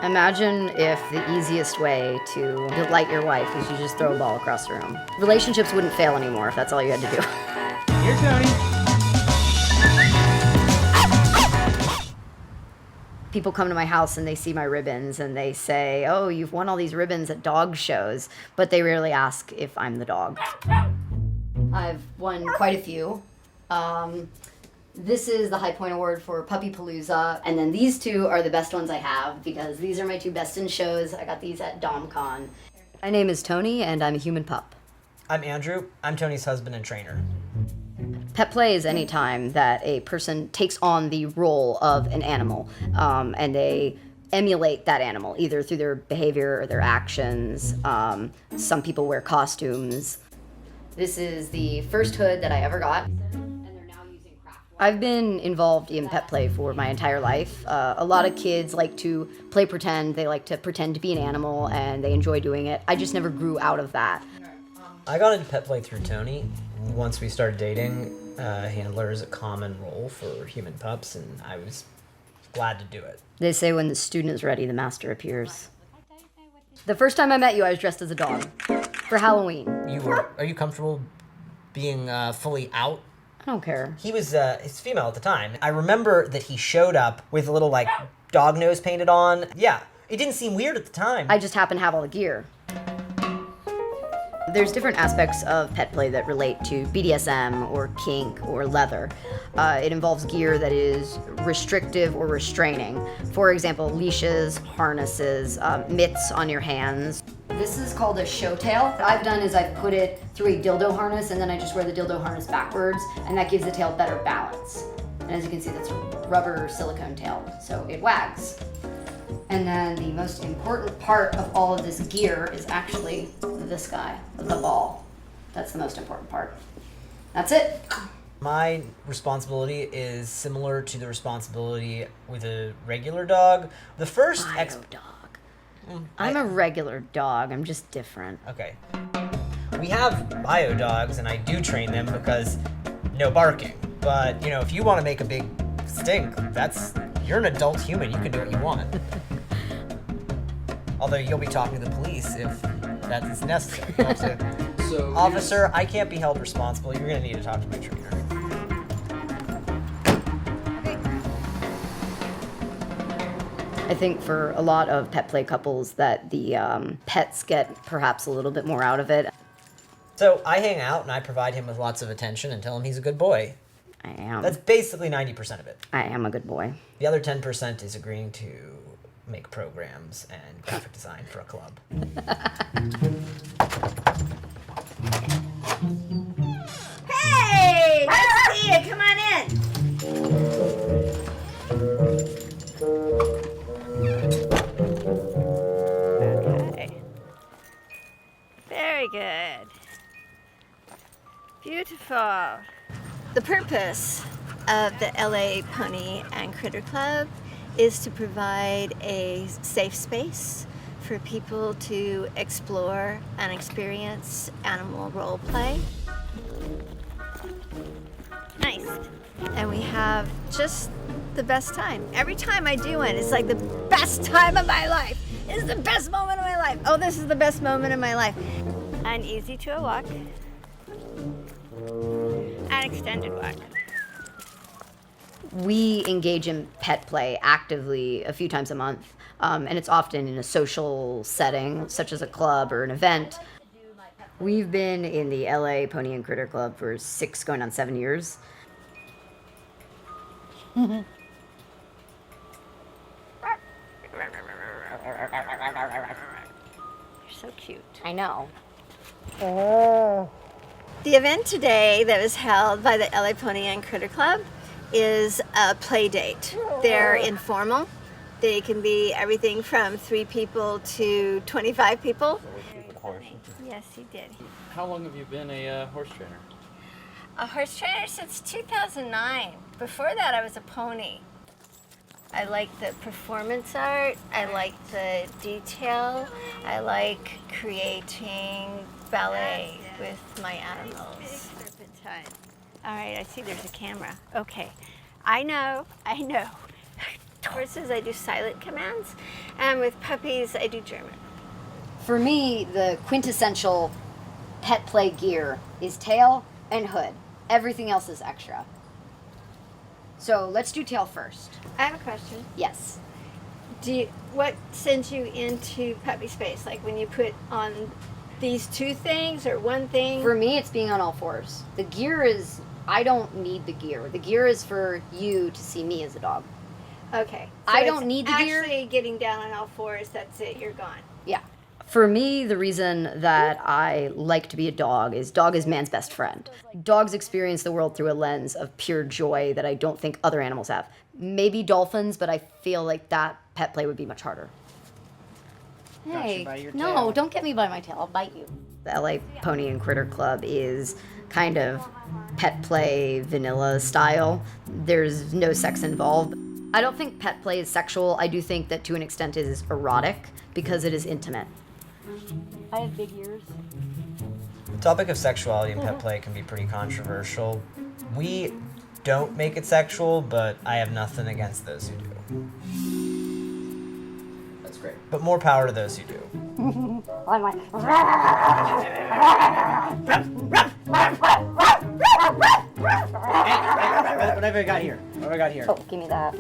Imagine if the easiest way to delight your wife is you just throw a ball across the room. Relationships wouldn't fail anymore if that's all you had to do. Here, Tony. People come to my house and they see my ribbons and they say, oh, you've won all these ribbons at dog shows, but they rarely ask if I'm the dog. I've won quite a few. This is the High Point Award for Puppy Palooza, and then these two are the best ones I have because these are my two best in shows. I got these at DomCon. My name is Tony, and I'm a human pup. I'm Andrew. I'm Tony's husband and trainer. Pet play is any time that a person takes on the role of an animal, and they emulate that animal, either through their behavior or their actions. Some people wear costumes. This is the first hood that I ever got. I've been involved in pet play for my entire life. A lot of kids like to play pretend. They like to pretend to be an animal, and they enjoy doing it. I just never grew out of that. I got into pet play through Tony. Once we started dating, handler is a common role for human pups, and I was glad to do it. They say when the student is ready, the master appears. The first time I met you, I was dressed as a dog for Halloween. Are you comfortable being fully out? I don't care. He was he's female at the time. I remember that he showed up with a little like dog nose painted on. Yeah, it didn't seem weird at the time. I just happen to have all the gear. There's different aspects of pet play that relate to BDSM or kink or leather. It involves gear that is restrictive or restraining. For example, leashes, harnesses, mitts on your hands. This is called a show tail. What I've done is I've put it through a dildo harness, and then I just wear the dildo harness backwards, and that gives the tail better balance. And as you can see, that's a rubber silicone tail, so it wags. And then the most important part of all of this gear is actually this guy, the ball. That's the most important part. That's it. My responsibility is similar to the responsibility with a regular dog. The first dog. I'm a regular dog. I'm just different. Okay. We have bio dogs, and I do train them because no barking. But, you know, if you want to make a big stink, you're an adult human. You can do what you want. Although you'll be talking to the police if that is necessary. You'll have to, So, officer, I can't be held responsible. You're going to need to talk to my trainer. I think for a lot of pet play couples that the pets get perhaps a little bit more out of it. So I hang out and I provide him with lots of attention and tell him he's a good boy. I am. That's basically 90% of it. I am a good boy. The other 10% is agreeing to make programs and graphic design for a club. Hey! Nice to see you. Come on in. Okay. Very good. Beautiful. The purpose of the LA Pony and Critter Club is to provide a safe space for people to explore and experience animal role play. Nice. And we have just the best time. Every time I do one, it's like the best time of my life. It's the best moment of my life. Oh, this is the best moment of my life. An easy to walk. An extended walk. We engage in pet play actively a few times a month, and it's often in a social setting, such as a club or an event. We've been in the LA Pony and Critter Club for 6, going on 7 years. You're so cute. I know. The event today that was held by the LA Pony and Critter Club is a play date. They're informal. They can be everything from 3 people to 25 people. Yes, he did. how long have you been a horse trainer? A horse trainer since 2009. Before that, I was a pony. I like the performance art. I like the detail. I like creating ballet with my animals. Serpentine. All right, I see there's a camera. Okay. I know. Horses, I do silent commands. And with puppies, I do German. For me, the quintessential pet play gear is tail and hood. Everything else is extra. So let's do tail first. I have a question. Yes. What sends you into puppy space? Like when you put on these two things or one thing? For me, it's being on all fours. The gear is, I don't need the gear. The gear is for you to see me as a dog. Okay. I don't need the gear. Actually getting down on all fours, that's it, you're gone. Yeah. For me, the reason that I like to be a dog is man's best friend. Dogs experience the world through a lens of pure joy that I don't think other animals have. Maybe dolphins, but I feel like that pet play would be much harder. Got Hey, you by your no, tail. don't get me by my tail. I'll bite you. The LA Pony and Critter Club is kind of pet play vanilla style. There's no sex involved. I don't think pet play is sexual. I do think that to an extent it is erotic because it is intimate. I have big ears. The topic of sexuality and pet play can be pretty controversial. We don't make it sexual, but I have nothing against those who do. That's great. But more power to those who do. Hey, what have I got here? What have I got here? Oh, give me that.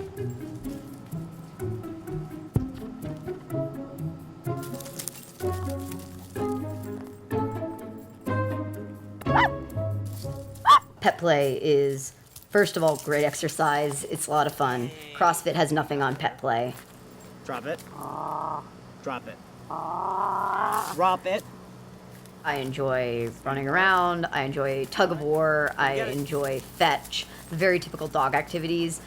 Pet play is, first of all, great exercise. It's a lot of fun. CrossFit has nothing on pet play. Drop it. Drop it. Drop it. I enjoy running around. I enjoy tug of war. I enjoy fetch. Very typical dog activities.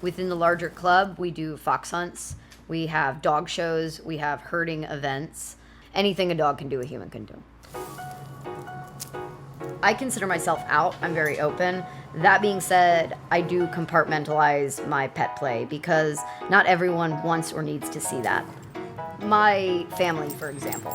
Within the larger club, we do fox hunts. We have dog shows. We have herding events. Anything a dog can do, a human can do. I consider myself out. I'm very open. That being said, I do compartmentalize my pet play because not everyone wants or needs to see that. My family, for example,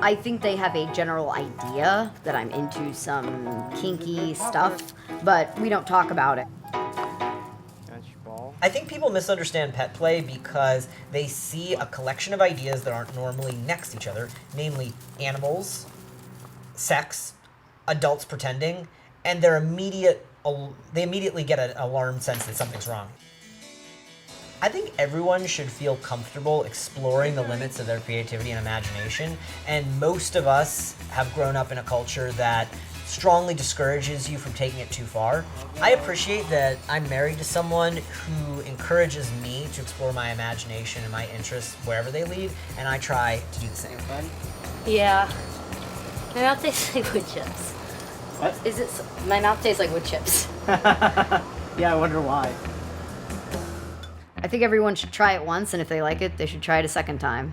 I think they have a general idea that I'm into some kinky stuff, but we don't talk about it. Got your ball. I think people misunderstand pet play because they see a collection of ideas that aren't normally next to each other, namely animals, sex, adults pretending, and they immediately get an alarm sense that something's wrong. I think everyone should feel comfortable exploring the limits of their creativity and imagination, and most of us have grown up in a culture that strongly discourages you from taking it too far. I appreciate that I'm married to someone who encourages me to explore my imagination and my interests wherever they lead, and I try to do the same. Yeah. My mouth tastes like wood chips. What? My mouth tastes like wood chips. Yeah, I wonder why. I think everyone should try it once, and if they like it, they should try it a second time.